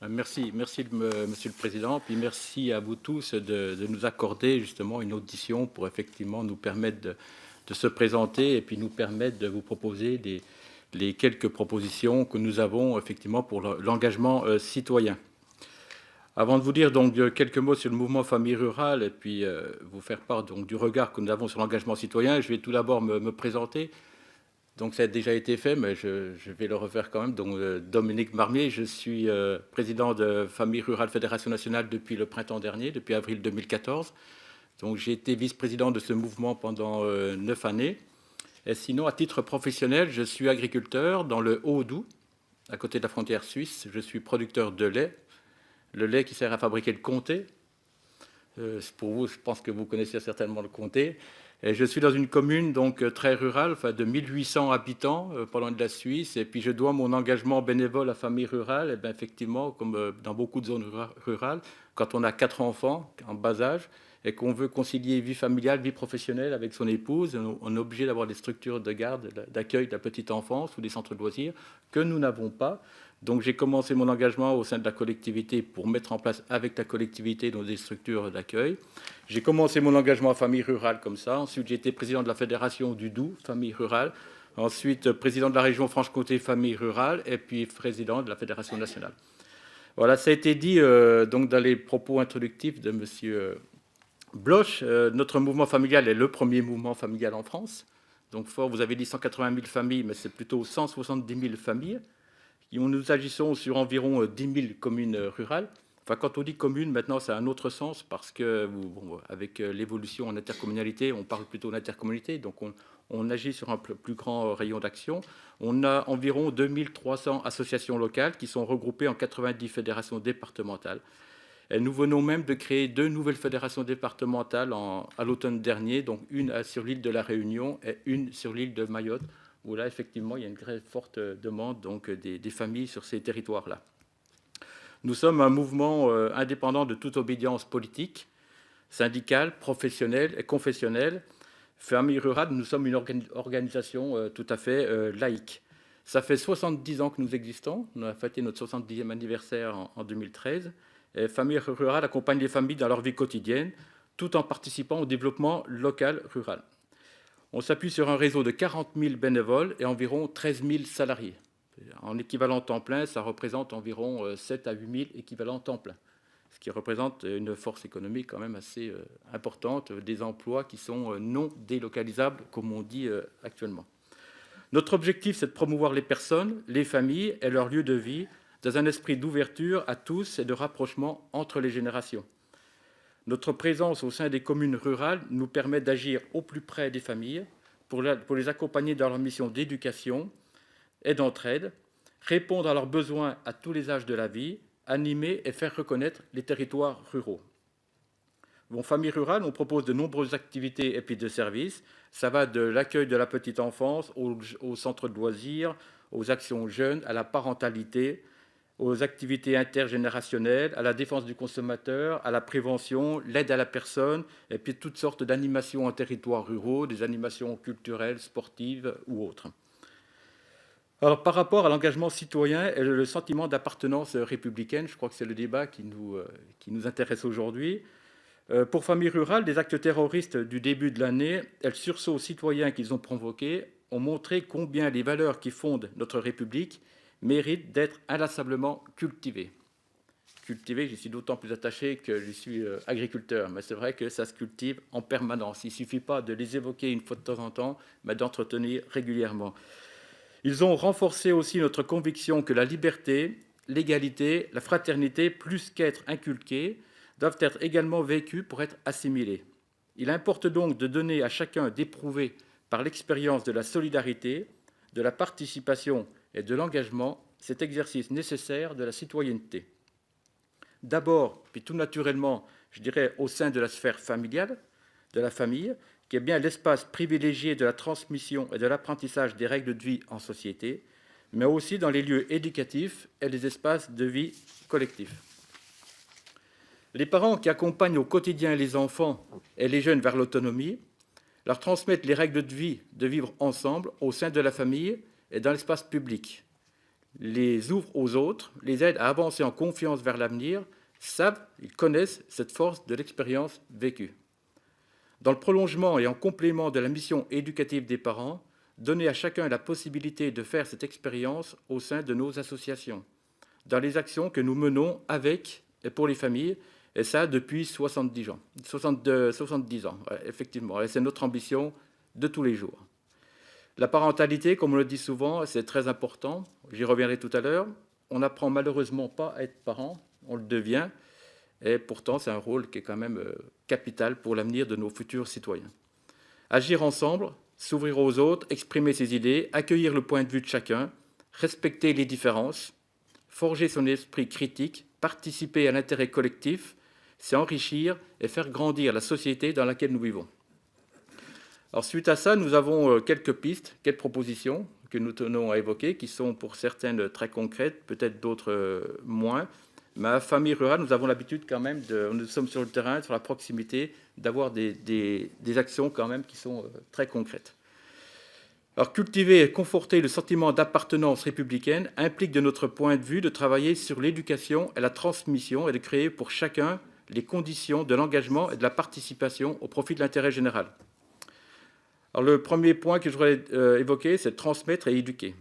Merci, Monsieur le Président. Puis merci à vous tous de nous accorder justement une audition pour effectivement nous permettre de se présenter et puis nous permettre de vous proposer les quelques propositions que nous avons effectivement pour l'engagement citoyen. Avant de vous dire donc quelques mots sur le mouvement famille rurale et puis vous faire part donc du regard que nous avons sur l'engagement citoyen, je vais tout d'abord me présenter. Donc ça a déjà été fait, mais je vais le refaire quand même. Donc Dominique Marmier, je suis président de Famille Rurale Fédération Nationale depuis le printemps dernier, depuis avril 2014. Donc j'ai été vice-président de ce mouvement pendant 9 années. Et sinon, à titre professionnel, je suis agriculteur dans le Haut-Doubs, à côté de la frontière suisse. Je suis producteur de lait, le lait qui sert à fabriquer le comté. Pour vous, je pense que vous connaissez certainement le comté. Et je suis dans une commune donc très rurale, enfin de 1800 habitants, pas loin de la Suisse. Et puis je dois mon engagement bénévole à Famille Rurale. Et bien effectivement, comme dans beaucoup de zones rurales, quand on a 4 enfants en bas âge et qu'on veut concilier vie familiale, vie professionnelle avec son épouse, on est obligé d'avoir des structures de garde, d'accueil de la petite enfance ou des centres de loisirs que nous n'avons pas. Donc j'ai commencé mon engagement au sein de la collectivité pour mettre en place avec la collectivité dans des structures d'accueil. J'ai commencé mon engagement à Famille Rurale comme ça. Ensuite, j'ai été président de la fédération du Doubs, Famille Rurale. Ensuite, président de la région Franche-Comté, Famille Rurale. Et puis, président de la fédération nationale. Voilà, ça a été dit donc dans les propos introductifs de M. Bloch. Notre mouvement familial est le premier mouvement familial en France. Donc, fort, vous avez dit 180 000 familles, mais c'est plutôt 170 000 familles. Nous agissons sur environ 10 000 communes rurales. Enfin, quand on dit commune, maintenant, ça a un autre sens parce que, bon, avec l'évolution en intercommunalité, on parle plutôt d'intercommunalité, donc on agit sur un plus grand rayon d'action. On a environ 2300 associations locales qui sont regroupées en 90 fédérations départementales. Et nous venons même de créer 2 nouvelles fédérations départementales à l'automne dernier, donc une sur l'île de la Réunion et une sur l'île de Mayotte, où là, effectivement, il y a une très forte demande donc, des familles sur ces territoires-là. Nous sommes un mouvement indépendant de toute obédience politique, syndicale, professionnelle et confessionnelle. Famille Rurale, nous sommes une organisation tout à fait laïque. Ça fait 70 ans que nous existons. On a fêté notre 70e anniversaire en 2013. Et Famille Rurale accompagne les familles dans leur vie quotidienne, tout en participant au développement local rural. On s'appuie sur un réseau de 40 000 bénévoles et environ 13 000 salariés. En équivalent temps plein, ça représente environ 7 à 8 000 équivalents temps plein, ce qui représente une force économique quand même assez importante, des emplois qui sont non délocalisables, comme on dit actuellement. Notre objectif, c'est de promouvoir les personnes, les familles et leur lieu de vie dans un esprit d'ouverture à tous et de rapprochement entre les générations. Notre présence au sein des communes rurales nous permet d'agir au plus près des familles pour les accompagner dans leur mission d'éducation et d'entraide, répondre à leurs besoins à tous les âges de la vie, animer et faire reconnaître les territoires ruraux. Bon, Famille Rurale, on propose de nombreuses activités et puis de services. Ça va de l'accueil de la petite enfance aux centres de loisirs, aux actions jeunes, à la parentalité, aux activités intergénérationnelles, à la défense du consommateur, à la prévention, l'aide à la personne, et puis toutes sortes d'animations en territoires ruraux, des animations culturelles, sportives ou autres. Alors, par rapport à l'engagement citoyen et le sentiment d'appartenance républicaine, je crois que c'est le débat qui nous intéresse aujourd'hui. Pour Famille Rurale, les actes terroristes du début de l'année et le sursaut citoyen qu'ils ont provoqué ont montré combien les valeurs qui fondent notre République méritent d'être inlassablement cultivées. Cultivées, j'y suis d'autant plus attaché que je suis agriculteur, mais c'est vrai que ça se cultive en permanence. Il ne suffit pas de les évoquer une fois de temps en temps, mais d'entretenir régulièrement. Ils ont renforcé aussi notre conviction que la liberté, l'égalité, la fraternité, plus qu'être inculquées, doivent être également vécues pour être assimilées. Il importe donc de donner à chacun d'éprouver par l'expérience de la solidarité, de la participation et de l'engagement cet exercice nécessaire de la citoyenneté. D'abord, puis tout naturellement, je dirais au sein de la sphère familiale, de la famille, qui est bien l'espace privilégié de la transmission et de l'apprentissage des règles de vie en société, mais aussi dans les lieux éducatifs et les espaces de vie collectifs. Les parents qui accompagnent au quotidien les enfants et les jeunes vers l'autonomie leur transmettent les règles de vie, de vivre ensemble au sein de la famille et dans l'espace public. les ouvrent aux autres, les aident à avancer en confiance vers l'avenir, savent, ils connaissent cette force de l'expérience vécue. Dans le prolongement et en complément de la mission éducative des parents, donner à chacun la possibilité de faire cette expérience au sein de nos associations, dans les actions que nous menons avec et pour les familles, et ça depuis 70 ans. 70 ans, effectivement. Et c'est notre ambition de tous les jours. La parentalité, comme on le dit souvent, c'est très important. J'y reviendrai tout à l'heure. On n'apprend malheureusement pas à être parent, on le devient. Et pourtant, c'est un rôle qui est quand même capital pour l'avenir de nos futurs citoyens. Agir ensemble, s'ouvrir aux autres, exprimer ses idées, accueillir le point de vue de chacun, respecter les différences, forger son esprit critique, participer à l'intérêt collectif, c'est enrichir et faire grandir la société dans laquelle nous vivons. Alors, suite à ça, nous avons quelques pistes, quelques propositions que nous tenons à évoquer, qui sont pour certaines très concrètes, peut-être d'autres moins. Mais à Famille Rurale, nous avons l'habitude quand même, nous sommes sur le terrain, sur la proximité, d'avoir des actions quand même qui sont très concrètes. Alors, cultiver et conforter le sentiment d'appartenance républicaine implique de notre point de vue de travailler sur l'éducation et la transmission et de créer pour chacun les conditions de l'engagement et de la participation au profit de l'intérêt général. Alors, le premier point que je voudrais évoquer, c'est transmettre et éduquer.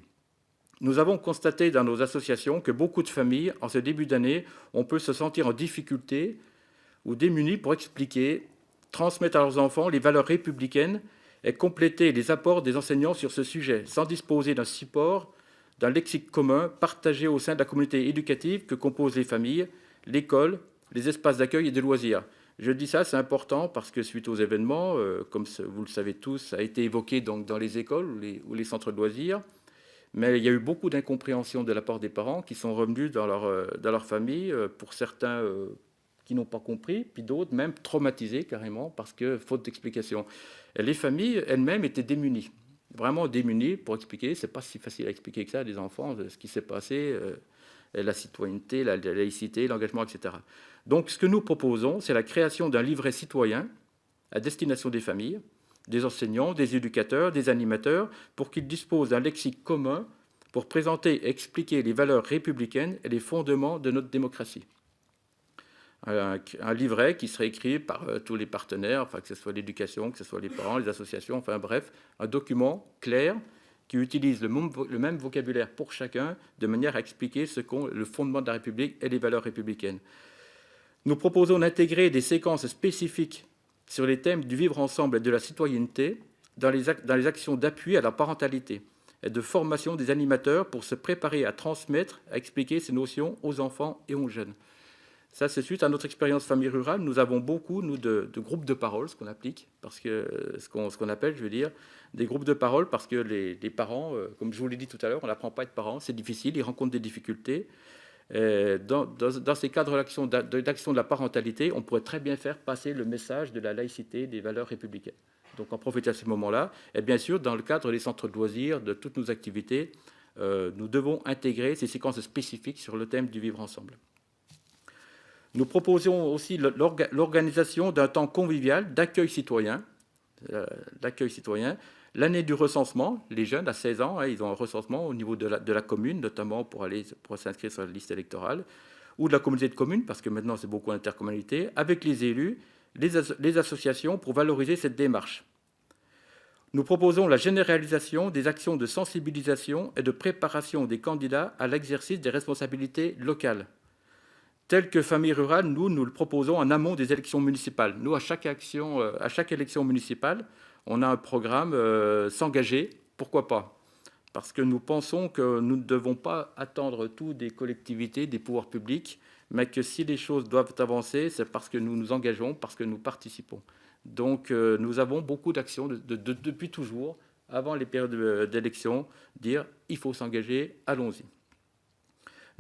Nous avons constaté dans nos associations que beaucoup de familles, en ce début d'année, on peut se sentir en difficulté ou démunis pour expliquer, transmettre à leurs enfants les valeurs républicaines et compléter les apports des enseignants sur ce sujet, sans disposer d'un support, d'un lexique commun partagé au sein de la communauté éducative que composent les familles, l'école, les espaces d'accueil et de loisirs. Je dis ça, c'est important parce que suite aux événements, comme vous le savez tous, ça a été évoqué donc dans les écoles ou les centres de loisirs, mais il y a eu beaucoup d'incompréhension de la part des parents qui sont revenus dans leur famille, pour certains qui n'ont pas compris, puis d'autres même traumatisés carrément parce que faute d'explication. Et les familles elles-mêmes étaient démunies, vraiment démunies pour expliquer. C'est pas si facile à expliquer que ça à des enfants, ce qui s'est passé, la citoyenneté, la laïcité, l'engagement, etc. Donc ce que nous proposons, c'est la création d'un livret citoyen à destination des familles, des enseignants, des éducateurs, des animateurs, pour qu'ils disposent d'un lexique commun pour présenter et expliquer les valeurs républicaines et les fondements de notre démocratie. Un livret qui serait écrit par tous les partenaires, enfin, que ce soit l'éducation, que ce soit les parents, les associations, enfin bref, un document clair qui utilise le même vocabulaire pour chacun, de manière à expliquer ce qu'est le fondement de la République et les valeurs républicaines. Nous proposons d'intégrer des séquences spécifiques sur les thèmes du vivre ensemble et de la citoyenneté dans les actions d'appui à la parentalité et de formation des animateurs pour se préparer à transmettre, à expliquer ces notions aux enfants et aux jeunes. Ça, c'est suite à notre expérience famille rurale. Nous avons beaucoup, nous, de groupes de parole, ce qu'on applique, parce que ce qu'on appelle, je veux dire, des groupes de parole, parce que les parents, comme je vous l'ai dit tout à l'heure, on n'apprend pas à être parent, c'est difficile, ils rencontrent des difficultés. Dans ces cadres d'action de la parentalité, on pourrait très bien faire passer le message de la laïcité, des valeurs républicaines. Donc, en profiter à ce moment-là. Et bien sûr, dans le cadre des centres de loisirs, de toutes nos activités, nous devons intégrer ces séquences spécifiques sur le thème du vivre ensemble. Nous proposons aussi l'organisation d'un temps convivial d'accueil citoyen. L'année du recensement, les jeunes à 16 ans, ils ont un recensement au niveau de la commune, notamment pour s'inscrire sur la liste électorale, ou de la communauté de communes, parce que maintenant c'est beaucoup d'intercommunalité, avec les élus, les associations, pour valoriser cette démarche. Nous proposons la généralisation des actions de sensibilisation et de préparation des candidats à l'exercice des responsabilités locales. Tel que Famille Rurale, nous le proposons en amont des élections municipales. Nous, à chaque élection municipale, on a un programme s'engager. Pourquoi pas? Parce que nous pensons que nous ne devons pas attendre tout des collectivités, des pouvoirs publics, mais que si les choses doivent avancer, c'est parce que nous nous engageons, parce que nous participons. Donc, nous avons beaucoup d'actions depuis toujours, avant les périodes d'élection, dire il faut s'engager, allons-y.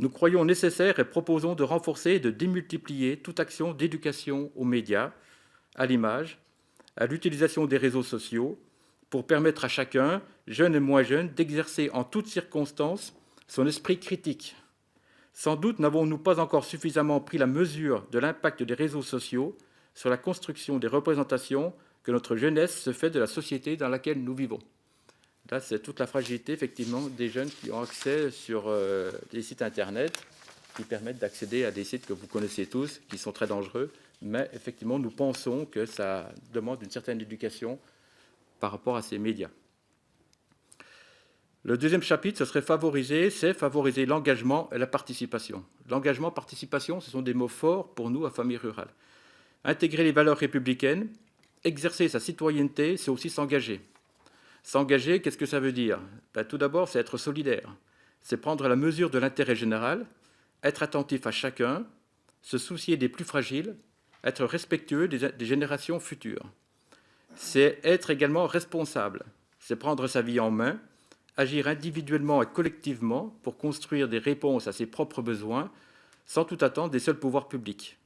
Nous croyons nécessaire et proposons de renforcer et de démultiplier toute action d'éducation aux médias, à l'image, à l'utilisation des réseaux sociaux, pour permettre à chacun, jeune et moins jeune, d'exercer en toutes circonstances son esprit critique. Sans doute n'avons-nous pas encore suffisamment pris la mesure de l'impact des réseaux sociaux sur la construction des représentations que notre jeunesse se fait de la société dans laquelle nous vivons. Là, c'est toute la fragilité, effectivement, des jeunes qui ont accès sur des sites Internet qui permettent d'accéder à des sites que vous connaissez tous, qui sont très dangereux. Mais effectivement, nous pensons que ça demande une certaine éducation par rapport à ces médias. Le deuxième chapitre, ce serait favoriser l'engagement et la participation. L'engagement, participation, ce sont des mots forts pour nous à Famille Rurale. Intégrer les valeurs républicaines, exercer sa citoyenneté, c'est aussi s'engager. S'engager, qu'est-ce que ça veut dire? Tout d'abord, c'est être solidaire. C'est prendre la mesure de l'intérêt général, être attentif à chacun, se soucier des plus fragiles, être respectueux des générations futures. C'est être également responsable. C'est prendre sa vie en main, agir individuellement et collectivement pour construire des réponses à ses propres besoins sans tout attendre des seuls pouvoirs publics.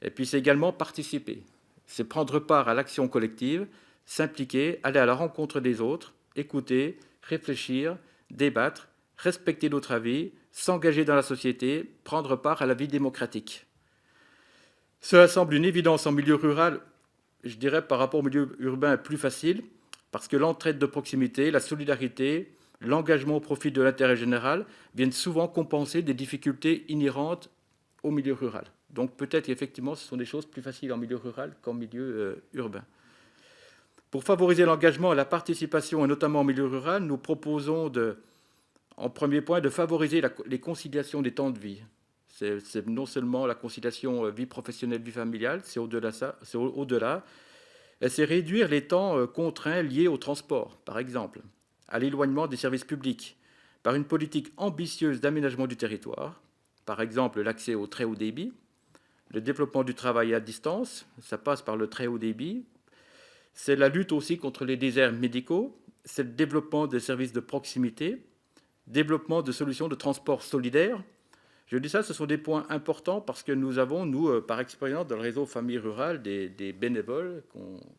Et puis c'est également participer. C'est prendre part à l'action collective, s'impliquer, aller à la rencontre des autres, écouter, réfléchir, débattre, respecter d'autres avis, s'engager dans la société, prendre part à la vie démocratique. Cela semble une évidence en milieu rural, je dirais par rapport au milieu urbain plus facile, parce que l'entraide de proximité, la solidarité, l'engagement au profit de l'intérêt général viennent souvent compenser des difficultés inhérentes au milieu rural. Donc peut-être qu'effectivement, ce sont des choses plus faciles en milieu rural qu'en milieu urbain. Pour favoriser l'engagement et la participation, et notamment en milieu rural, nous proposons, en premier point, de favoriser les conciliations des temps de vie. C'est non seulement la conciliation vie professionnelle, vie familiale, c'est au-delà. C'est réduire les temps contraints liés au transport, par exemple, à l'éloignement des services publics, par une politique ambitieuse d'aménagement du territoire, par exemple l'accès au très haut débit, le développement du travail à distance, ça passe par le très haut débit, c'est la lutte aussi contre les déserts médicaux, c'est le développement des services de proximité, développement de solutions de transport solidaire. Je dis ça, ce sont des points importants parce que nous avons, nous, par expérience, dans le réseau Famille Rurale, des bénévoles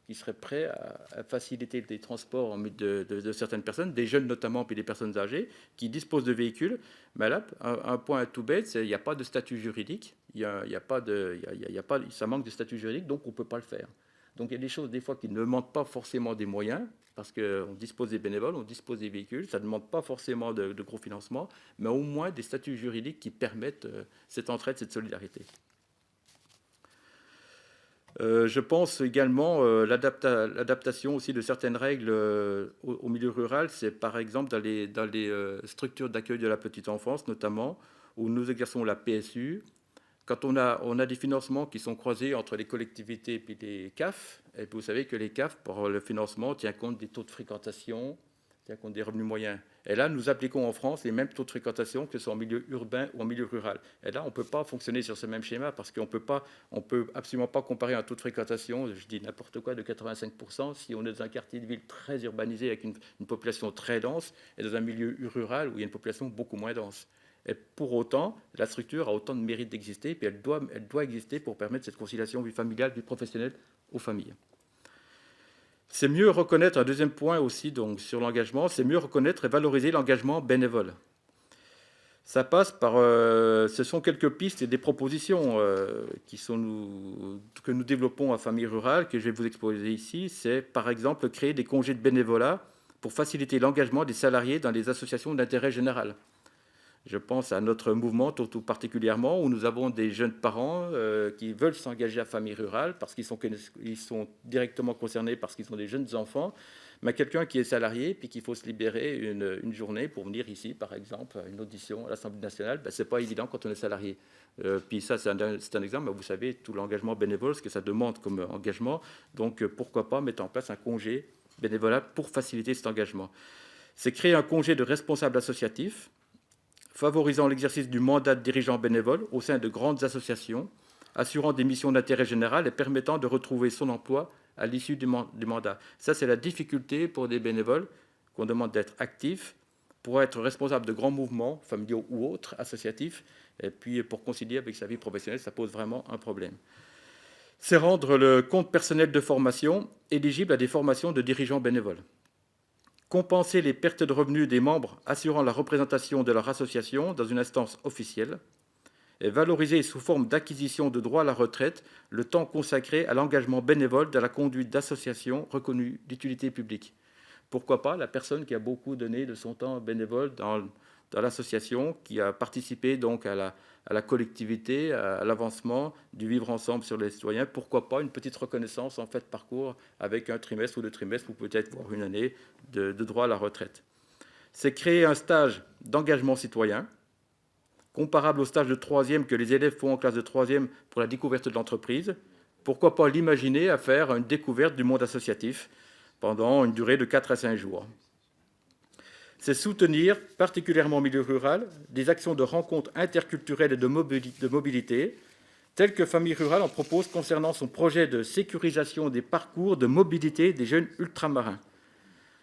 qui seraient prêts à faciliter les transports de certaines personnes, des jeunes notamment, puis des personnes âgées, qui disposent de véhicules. Mais là, un point tout bête, c'est qu'il n'y a pas de statut juridique, ça manque de statut juridique, donc on ne peut pas le faire. Donc il y a des choses, des fois, qui ne demandent pas forcément des moyens, parce qu'on dispose des bénévoles, on dispose des véhicules, ça ne demande pas forcément de gros financement, mais au moins des statuts juridiques qui permettent cette entraide, cette solidarité. Je pense également l'adaptation aussi de certaines règles au milieu rural, c'est par exemple dans les structures d'accueil de la petite enfance notamment, où nous exerçons la PSU. Quand on a des financements qui sont croisés entre les collectivités et puis les CAF, et puis vous savez que les CAF, pour le financement, tient compte des taux de fréquentation, tient compte des revenus moyens. Et là, nous appliquons en France les mêmes taux de fréquentation que ce soit en milieu urbain ou en milieu rural. Et là, on ne peut pas fonctionner sur ce même schéma parce qu'on ne peut absolument pas comparer un taux de fréquentation, je dis n'importe quoi, de 85% si on est dans un quartier de ville très urbanisé avec une population très dense et dans un milieu rural où il y a une population beaucoup moins dense. Et pour autant, la structure a autant de mérite d'exister, et puis elle doit exister pour permettre cette conciliation vie familiale, vie professionnelle aux familles. C'est mieux reconnaître, un deuxième point aussi donc, sur l'engagement, c'est mieux reconnaître et valoriser l'engagement bénévole. Ça passe par, ce sont quelques pistes et des propositions que nous développons à Famille Rurale, que je vais vous exposer ici. C'est par exemple créer des congés de bénévolat pour faciliter l'engagement des salariés dans les associations d'intérêt général. Je pense à notre mouvement tout particulièrement où nous avons des jeunes parents qui veulent s'engager à Famille Rurale parce qu'ils sont directement concernés parce qu'ils ont des jeunes enfants, mais quelqu'un qui est salarié puis qu'il faut se libérer une journée pour venir ici, par exemple, à une audition à l'Assemblée nationale, c'est pas évident quand on est salarié. Puis ça, c'est un exemple, mais vous savez, tout l'engagement bénévole, ce que ça demande comme engagement, donc pourquoi pas mettre en place un congé bénévolat pour faciliter cet engagement. C'est créer un congé de responsable associatif, favorisant l'exercice du mandat de dirigeant bénévole au sein de grandes associations, assurant des missions d'intérêt général et permettant de retrouver son emploi à l'issue du mandat. Ça, c'est la difficulté pour des bénévoles qu'on demande d'être actifs pour être responsable de grands mouvements, familiaux ou autres, associatifs, et puis pour concilier avec sa vie professionnelle, ça pose vraiment un problème. C'est rendre le compte personnel de formation éligible à des formations de dirigeants bénévoles. Compenser les pertes de revenus des membres assurant la représentation de leur association dans une instance officielle, et valoriser sous forme d'acquisition de droits à la retraite le temps consacré à l'engagement bénévole dans la conduite d'associations reconnues d'utilité publique. pourquoi pas la personne qui a beaucoup donné de son temps bénévole dans l'association, qui a participé donc à la collectivité, à l'avancement du vivre ensemble sur les citoyens, pourquoi pas une petite reconnaissance en fait de parcours avec un trimestre ou 2 trimestres ou peut-être voire une année de droit à la retraite. C'est créer un stage d'engagement citoyen comparable au stage de troisième que les élèves font en classe de troisième pour la découverte de l'entreprise. Pourquoi pas l'imaginer à faire une découverte du monde associatif pendant une durée de 4 à 5 jours. C'est soutenir, particulièrement au milieu rural, des actions de rencontres interculturelles et de mobilité, telles que Famille Rurale en propose concernant son projet de sécurisation des parcours de mobilité des jeunes ultramarins.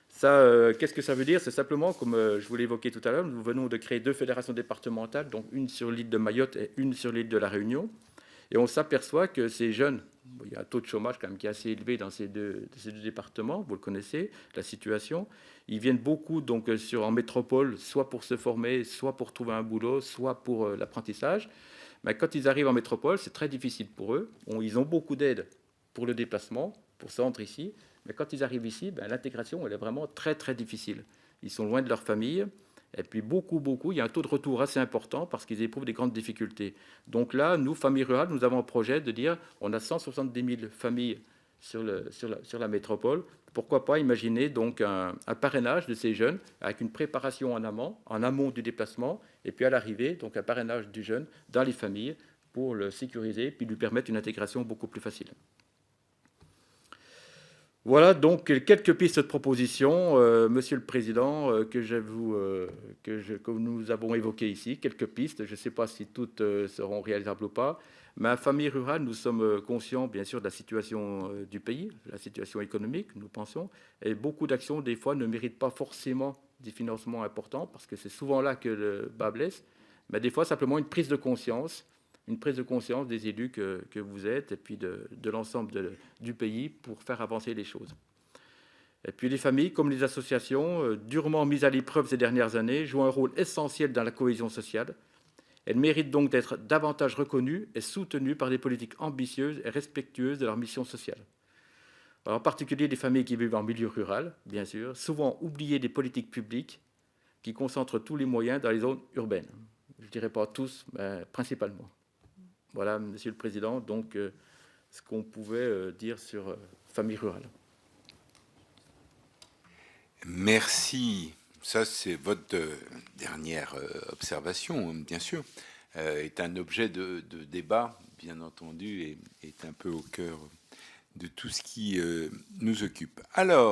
Ça, qu'est-ce que ça veut dire? C'est simplement, comme je vous l'ai évoqué tout à l'heure, nous venons de créer 2 fédérations départementales, donc une sur l'île de Mayotte et une sur l'île de la Réunion. Et on s'aperçoit que ces jeunes, il y a un taux de chômage quand même qui est assez élevé dans ces deux départements, vous le connaissez, la situation. Ils viennent beaucoup donc en métropole, soit pour se former, soit pour trouver un boulot, soit pour l'apprentissage. Mais quand ils arrivent en métropole, c'est très difficile pour eux. Ils ont beaucoup d'aide pour le déplacement, pour se rendre ici. Mais quand ils arrivent ici, l'intégration, elle est vraiment très, très difficile. Ils sont loin de leur famille. Et puis beaucoup, il y a un taux de retour assez important parce qu'ils éprouvent des grandes difficultés. Donc là, nous, Famille Rurale, nous avons un projet de dire on a 170 000 familles sur la métropole. Pourquoi pas imaginer donc un parrainage de ces jeunes avec une préparation en amont du déplacement et puis à l'arrivée, donc un parrainage du jeune dans les familles pour le sécuriser puis lui permettre une intégration beaucoup plus facile. Voilà donc quelques pistes de propositions, Monsieur le Président, que nous avons évoquées ici. Quelques pistes, je ne sais pas si toutes seront réalisables ou pas, mais à Famille Rurale, nous sommes conscients, bien sûr, de la situation du pays, la situation économique, nous pensons, et beaucoup d'actions, des fois, ne méritent pas forcément des financements importants, parce que c'est souvent là que le bât blesse, mais des fois, simplement une prise de conscience des élus que vous êtes et puis de l'ensemble du pays pour faire avancer les choses. Et puis les familles, comme les associations, durement mises à l'épreuve ces dernières années, jouent un rôle essentiel dans la cohésion sociale. Elles méritent donc d'être davantage reconnues et soutenues par des politiques ambitieuses et respectueuses de leur mission sociale. Alors, en particulier des familles qui vivent en milieu rural, bien sûr, souvent oubliées des politiques publiques qui concentrent tous les moyens dans les zones urbaines. Je ne dirais pas tous, mais principalement. Voilà, Monsieur le Président, donc ce qu'on pouvait dire sur Famille Rurale. Merci. Ça, c'est votre dernière observation, bien sûr, est un objet de débat, bien entendu, et est un peu au cœur de tout ce qui nous occupe. Alors,